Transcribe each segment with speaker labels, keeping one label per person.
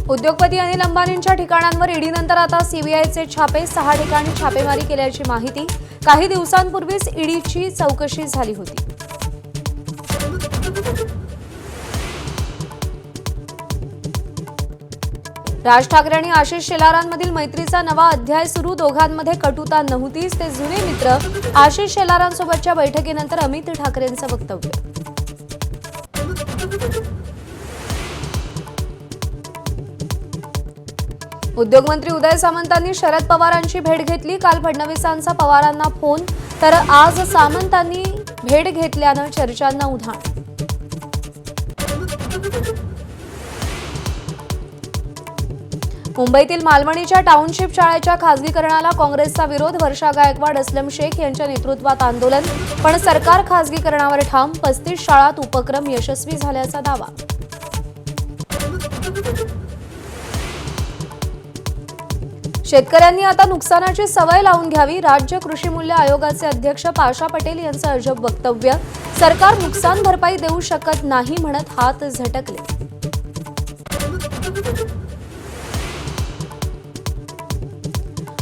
Speaker 1: उद्योगपती अनिल अंबानींच्या ठिकाणांवर ईडीनंतर आता सीबीआयचे छापे 6 ठिकाणी छापेमारी केल्याची माहिती। काही दिवसांपूर्वीच ईडीची चौकशी झाली होती। राज ठाकरे आणि आशिष शेलारांमधील मैत्रीचा नवा अध्याय सुरू। दोघांमध्ये कटुता नव्हतीच, ते जुने मित्र। आशिष शेलारांसोबतच्या बैठकीनंतर अमित ठाकरेंचं वक्तव्य। उद्योगमंत्री उदय सामंतांनी शरद पवारांची भेट घेतली। काल फडणवीसांचा पवारांना फोन, तर आज सामंतांनी भेट घेतल्यानं चर्चांना उधाण। मुंबईतील मालवणीच्या टाउनशिप शाळेच्या खासगीकरणाला काँग्रेसचा विरोध। वर्षा गायकवाड, असलम शेख यांच्या नेतृत्वात आंदोलन, पण सरकार खासगीकरणावर ठाम। 35 शाळांत उपक्रम यशस्वी झाल्याचा दावा। शेतकऱ्यांनी आता नुकसानाची सवय लावून घ्यावी। राज्य कृषी मूल्य आयोगाचे अध्यक्ष पाशा पटेल यांचं अजब वक्तव्य। सरकार नुकसान भरपाई देऊ शकत नाही म्हणत हात झटकले।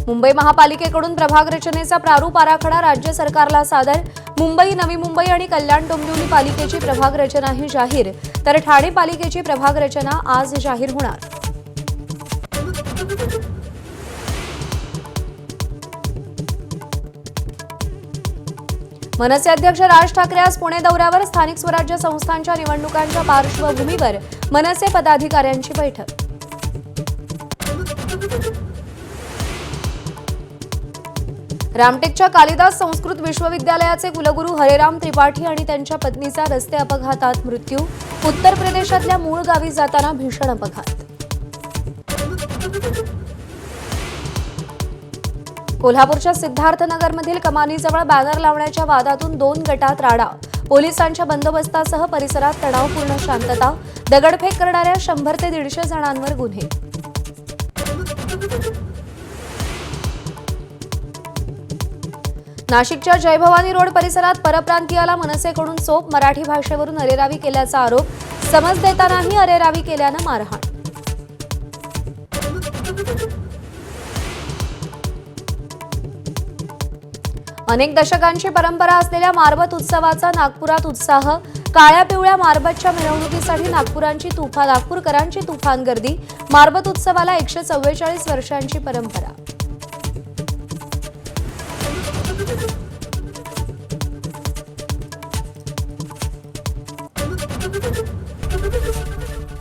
Speaker 1: मुंबई महापालिकेकडून प्रभाग रचनेचा प्रारूप आराखडा राज्य सरकारला सादर। मुंबई, नवी मुंबई आणि कल्याण डोंबिवली पालिकेची प्रभाग रचनाही जाहीर, तर ठाणे पालिकेची प्रभाग रचना आज जाहीर होणार। मनसे अध्यक्ष राज ठाकरे आज पुणे दौऱ्यावर। स्थानिक स्वराज्य संस्थांच्या निवडणुकांच्या पार्श्वभूमीवर मनसे पदाधिकाऱ्यांची बैठक। रामटेकच्या कालिदास संस्कृत विश्वविद्यालयाचे कुलगुरू हरेराम त्रिपाठी आणि त्यांच्या पत्नीचा रस्ते अपघातात मृत्यू। उत्तर प्रदेशातल्या मूळ गावी जाताना भीषण अपघात। कोल्हापूरच्या सिद्धार्थनगरमधील कमानीजवळ बॅनर लावण्याच्या वादातून 2 गटात राडा। पोलिसांच्या बंदोबस्तासह परिसरात तणावपूर्ण शांतता। दगडफेक करणाऱ्या 100 ते 150 जणांवर गुन्हे। नाशिकच्या जय भवानी रोड परिसरात परप्रांतीयाला मनसेकडून चोप। मराठी भाषेवरून अरेरावी केल्याचा आरोप। समज देतानाही अरेरावी केल्यानं मारहाण। अनेक दशकांची परंपरा असलेल्या मारबत उत्सवाचा नागपुरात उत्साह। काळ्या पिवळ्या मारबतच्या मिरवणुकीसाठी नागपूरकरांची तुफान गर्दी। मारबत उत्सवाला 144 वर्षांची परंपरा।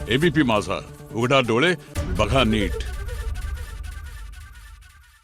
Speaker 2: एबीपी माझा, उघडा डोळे बघा नीट।